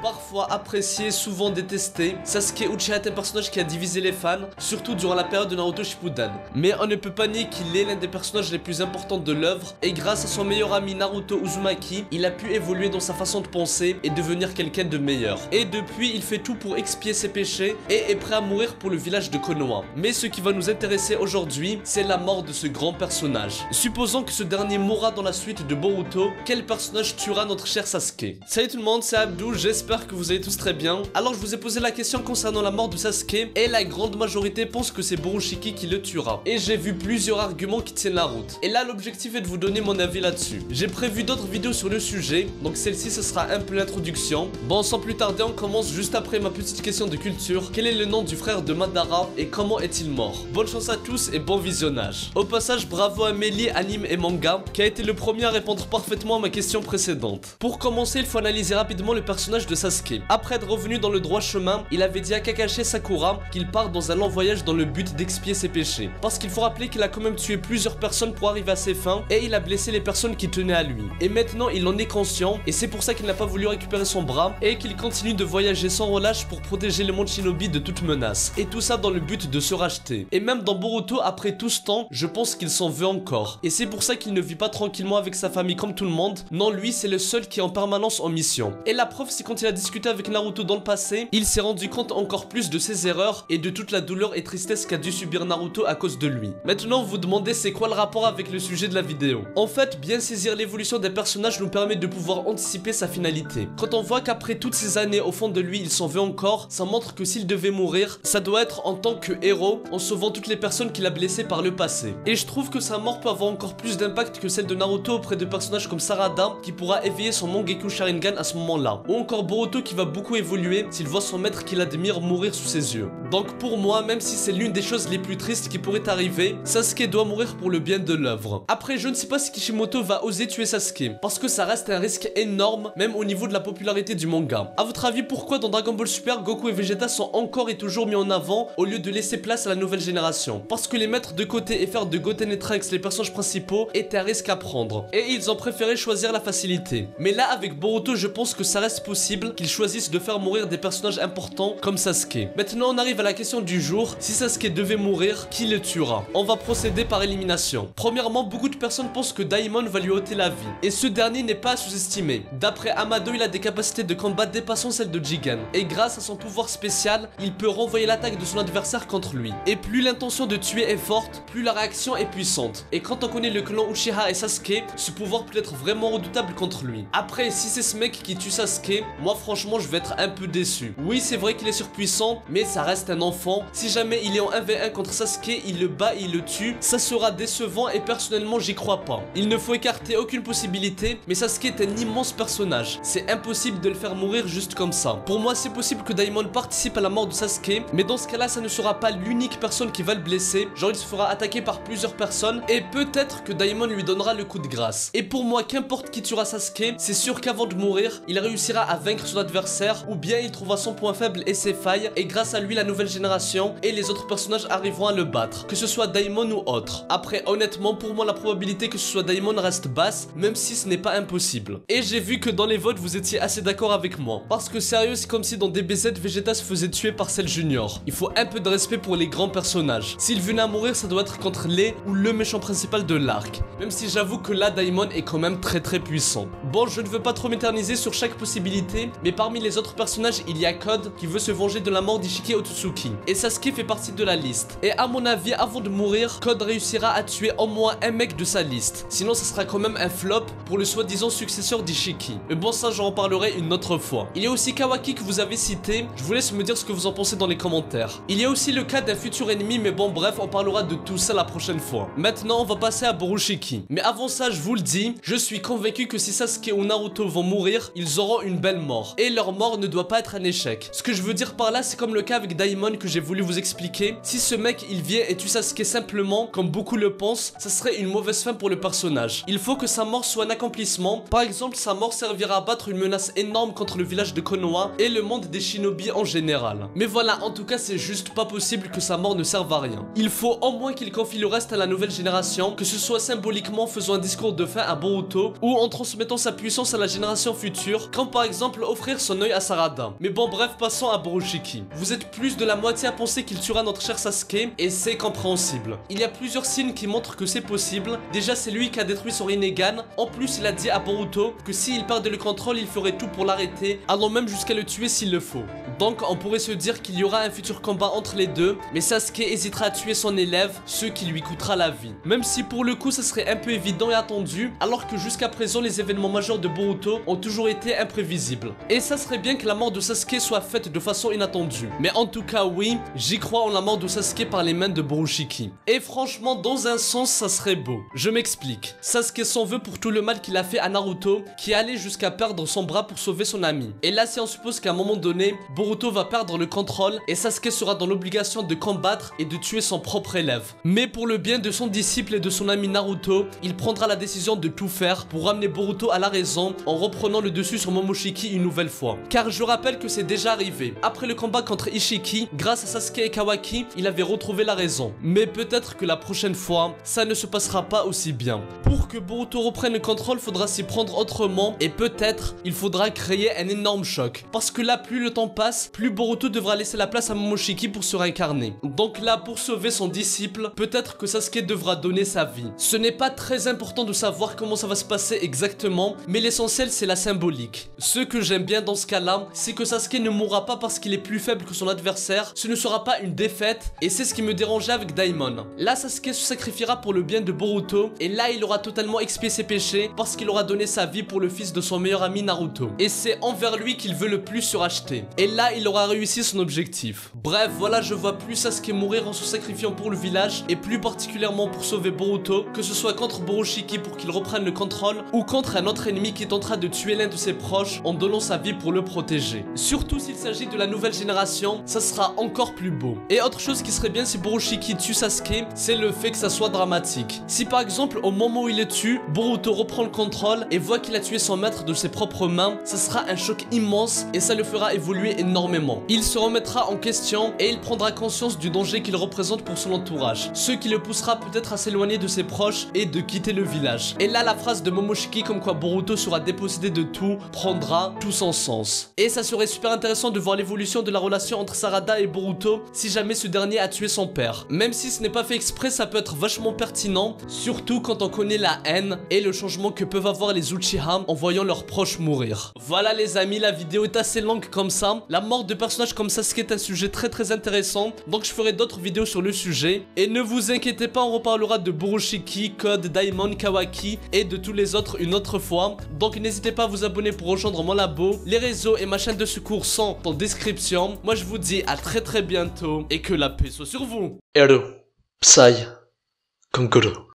Parfois apprécié, souvent détesté, Sasuke Uchiha est un personnage qui a divisé les fans, surtout durant la période de Naruto Shippuden. Mais on ne peut pas nier qu'il est l'un des personnages les plus importants de l'œuvre, et grâce à son meilleur ami Naruto Uzumaki, il a pu évoluer dans sa façon de penser et devenir quelqu'un de meilleur. Et depuis, il fait tout pour expier ses péchés et est prêt à mourir pour le village de Konoha. Mais ce qui va nous intéresser aujourd'hui, c'est la mort de ce grand personnage. Supposons que ce dernier mourra dans la suite de Boruto, quel personnage tuera notre cher Sasuke? Salut tout le monde, c'est Abdou, j'espère que vous allez tous très bien. Alors je vous ai posé la question concernant la mort de Sasuke et la grande majorité pense que c'est Borushiki qui le tuera. Et j'ai vu plusieurs arguments qui tiennent la route. Et là l'objectif est de vous donner mon avis là-dessus. J'ai prévu d'autres vidéos sur le sujet, donc celle-ci ce sera un peu l'introduction. Bon, sans plus tarder, on commence juste après ma petite question de culture. Quel est le nom du frère de Madara et comment est-il mort? Bonne chance à tous et bon visionnage. Au passage, bravo à Meli Anime et Manga qui a été le premier à répondre parfaitement à ma question précédente. Pour commencer, il faut analyser rapidement le personnage de Sasuke. Après être revenu dans le droit chemin, il avait dit à Kakashi Sakura qu'il part dans un long voyage dans le but d'expier ses péchés. Parce qu'il faut rappeler qu'il a quand même tué plusieurs personnes pour arriver à ses fins et il a blessé les personnes qui tenaient à lui. Et maintenant il en est conscient et c'est pour ça qu'il n'a pas voulu récupérer son bras et qu'il continue de voyager sans relâche pour protéger le monde Shinobi de toute menace. Et tout ça dans le but de se racheter. Et même dans Boruto, après tout ce temps, je pense qu'il s'en veut encore. Et c'est pour ça qu'il ne vit pas tranquillement avec sa famille comme tout le monde. Non, lui c'est le seul qui est en permanence en mission. Et la preuve, c'est quand il a discuté avec Naruto dans le passé, il s'est rendu compte encore plus de ses erreurs et de toute la douleur et tristesse qu'a dû subir Naruto à cause de lui. Maintenant vous vous demandez c'est quoi le rapport avec le sujet de la vidéo. En fait, bien saisir l'évolution des personnages nous permet de pouvoir anticiper sa finalité. Quand on voit qu'après toutes ces années au fond de lui il s'en veut encore, ça montre que s'il devait mourir, ça doit être en tant que héros, en sauvant toutes les personnes qu'il a blessées par le passé. Et je trouve que sa mort peut avoir encore plus d'impact que celle de Naruto auprès de personnages comme Sarada qui pourra éveiller son Mangekyou Sharingan à ce moment-là. Ou encore Boruto qui va beaucoup évoluer s'il voit son maître qu'il admire mourir sous ses yeux. Donc pour moi, même si c'est l'une des choses les plus tristes qui pourrait arriver, Sasuke doit mourir pour le bien de l'œuvre. Après, je ne sais pas si Kishimoto va oser tuer Sasuke, parce que ça reste un risque énorme, même au niveau de la popularité du manga. A votre avis, pourquoi dans Dragon Ball Super, Goku et Vegeta sont encore et toujours mis en avant au lieu de laisser place à la nouvelle génération? Parce que les mettre de côté et faire de Goten et Trunks les personnages principaux est un risque à prendre, et ils ont préféré choisir la facilité. Mais là, avec Boruto, je pense que ça reste possible qu'ils choisissent de faire mourir des personnages importants comme Sasuke. Maintenant, on arrive à la question du jour. Si Sasuke devait mourir, qui le tuera? On va procéder par élimination. Premièrement, beaucoup de personnes pensent que Daimon va lui ôter la vie, et ce dernier n'est pas à sous-estimer. D'après Amado, il a des capacités de combat dépassant celles de Jigen, et grâce à son pouvoir spécial, il peut renvoyer l'attaque de son adversaire contre lui. Et plus l'intention de tuer est forte, plus la réaction est puissante. Et quand on connaît le clan Uchiha et Sasuke, ce pouvoir peut être vraiment redoutable contre lui. Après, si c'est ce mec qui tue Sasuke, moi franchement je vais être un peu déçu. Oui, c'est vrai qu'il est surpuissant, mais ça reste un enfant. Si jamais il est en 1v1 contre Sasuke, il le bat et il le tue, ça sera décevant et personnellement j'y crois pas. Il ne faut écarter aucune possibilité, mais Sasuke est un immense personnage. C'est impossible de le faire mourir juste comme ça. Pour moi, c'est possible que Daimon participe à la mort de Sasuke, mais dans ce cas-là, ça ne sera pas l'unique personne qui va le blesser. Genre, il se fera attaquer par plusieurs personnes et peut-être que Daimon lui donnera le coup de grâce. Et pour moi, qu'importe qui tuera Sasuke, c'est sûr qu'avant de mourir, il réussira à vaincre son adversaire ou bien il trouvera son point faible et ses failles et grâce à lui, la nouvelle génération et les autres personnages arriveront à le battre, que ce soit Daimon ou autre. Après, honnêtement, pour moi, la probabilité que ce soit Daimon reste basse, même si ce n'est pas impossible. Et j'ai vu que dans les votes, vous étiez assez d'accord avec moi. Parce que sérieux, c'est comme si dans DBZ, Vegeta se faisait tuer par Cell Junior. Il faut un peu de respect pour les grands personnages. S'il venait à mourir, ça doit être contre les ou le méchant principal de l'arc. Même si j'avoue que là, Daimon est quand même très puissant. Bon, je ne veux pas trop m'éterniser sur chaque possibilité, mais parmi les autres personnages, il y a Code qui veut se venger de la mort d'Ishiki Otsutsuki. Et Sasuke fait partie de la liste. Et à mon avis, avant de mourir, Code réussira à tuer au moins un mec de sa liste. Sinon, ça sera quand même un flop pour le soi-disant successeur d'Ishiki. Mais bon, ça, j'en parlerai une autre fois. Il y a aussi Kawaki que vous avez cité. Je vous laisse me dire ce que vous en pensez dans les commentaires. Il y a aussi le cas d'un futur ennemi, mais bon, bref, on parlera de tout ça la prochaine fois. Maintenant, on va passer à Borushiki. Mais avant ça, je vous le dis, je suis convaincu que si Sasuke ou Naruto vont mourir, ils auront une belle mort. Et leur mort ne doit pas être un échec. Ce que je veux dire par là, c'est comme le cas avec Daimon que j'ai voulu vous expliquer. Si ce mec, il vient et tue Sasuke simplement, comme beaucoup le pensent, ça serait une mauvaise fin pour le personnage. Il faut que sa mort soit un accomplissement. Par exemple, sa mort servira à battre une menace énorme contre le village de Konoha et le monde des shinobi en général. Mais voilà, en tout cas, c'est juste pas possible que sa mort ne serve à rien. Il faut au moins qu'il confie le reste à la nouvelle génération, que ce soit symboliquement en faisant un discours de fin à Boruto ou en transmettant sa puissance à la génération future, comme par exemple au offrir son œil à Sarada. Mais bon bref, passons à Borushiki. Vous êtes plus de la moitié à penser qu'il tuera notre cher Sasuke et c'est compréhensible. Il y a plusieurs signes qui montrent que c'est possible. Déjà c'est lui qui a détruit son Rinnegan. En plus il a dit à Boruto que s'il perdait le contrôle il ferait tout pour l'arrêter, allant même jusqu'à le tuer s'il le faut. Donc on pourrait se dire qu'il y aura un futur combat entre les deux, mais Sasuke hésitera à tuer son élève, ce qui lui coûtera la vie. Même si pour le coup ça serait un peu évident et attendu, alors que jusqu'à présent les événements majeurs de Boruto ont toujours été imprévisibles. Et ça serait bien que la mort de Sasuke soit faite de façon inattendue. Mais en tout cas oui, j'y crois en la mort de Sasuke par les mains de Borushiki. Et franchement dans un sens ça serait beau. Je m'explique. Sasuke s'en veut pour tout le mal qu'il a fait à Naruto, qui allait jusqu'à perdre son bras pour sauver son ami. Et là si on suppose qu'à un moment donné, Boruto va perdre le contrôle et Sasuke sera dans l'obligation de combattre et de tuer son propre élève. Mais pour le bien de son disciple et de son ami Naruto, il prendra la décision de tout faire pour ramener Boruto à la raison en reprenant le dessus sur Momoshiki une nouvelle fois. Car je rappelle que c'est déjà arrivé. Après le combat contre Ishiki, grâce à Sasuke et Kawaki, il avait retrouvé la raison. Mais peut-être que la prochaine fois, ça ne se passera pas aussi bien. Pour que Boruto reprenne le contrôle, faudra s'y prendre autrement et peut-être il faudra créer un énorme choc. Parce que là, plus le temps passe, plus Boruto devra laisser la place à Momoshiki pour se réincarner. Donc là, pour sauver son disciple, peut-être que Sasuke devra donner sa vie. Ce n'est pas très important de savoir comment ça va se passer exactement, mais l'essentiel c'est la symbolique. Ce que j'aime bien dans ce cas-là, c'est que Sasuke ne mourra pas parce qu'il est plus faible que son adversaire, ce ne sera pas une défaite, et c'est ce qui me dérangeait avec Daimon. Là, Sasuke se sacrifiera pour le bien de Boruto, et là il aura totalement expié ses péchés, parce qu'il aura donné sa vie pour le fils de son meilleur ami Naruto. Et c'est envers lui qu'il veut le plus suracheter. Et là, il aura réussi son objectif. Bref, voilà, je vois plus Sasuke mourir en se sacrifiant pour le village, et plus particulièrement pour sauver Boruto, que ce soit contre Borushiki pour qu'il reprenne le contrôle, ou contre un autre ennemi qui tentera de tuer l'un de ses proches en donnant sa vie pour le protéger. Surtout s'il s'agit de la nouvelle génération, ça sera encore plus beau. Et autre chose qui serait bien si Borushiki tue Sasuke, c'est le fait que ça soit dramatique. Si par exemple, au moment où il le tue, Boruto reprend le contrôle et voit qu'il a tué son maître de ses propres mains, ça sera un choc immense et ça le fera évoluer énormément. Il se remettra en question et il prendra conscience du danger qu'il représente pour son entourage, ce qui le poussera peut-être à s'éloigner de ses proches et de quitter le village. Et là, la phrase de Momoshiki comme quoi Boruto sera dépossédé de tout prendra tout son sens. Et ça serait super intéressant de voir l'évolution de la relation entre Sarada et Boruto si jamais ce dernier a tué son père. Même si ce n'est pas fait exprès, ça peut être vachement pertinent, surtout quand on connaît la haine et le changement que peuvent avoir les Uchiha en voyant leurs proches mourir. Voilà les amis, la vidéo est assez longue comme ça. La mort de personnages comme Sasuke est un sujet très intéressant, donc je ferai d'autres vidéos sur le sujet. Et ne vous inquiétez pas, on reparlera de Borushiki, Code, Daimon, Kawaki et de tous les autres une autre fois. Donc n'hésitez pas à vous abonner pour rejoindre mon labo. Les réseaux et ma chaîne de secours sont en description. Moi je vous dis à très bientôt et que la paix soit sur vous. Ero, Psy, Konkuro.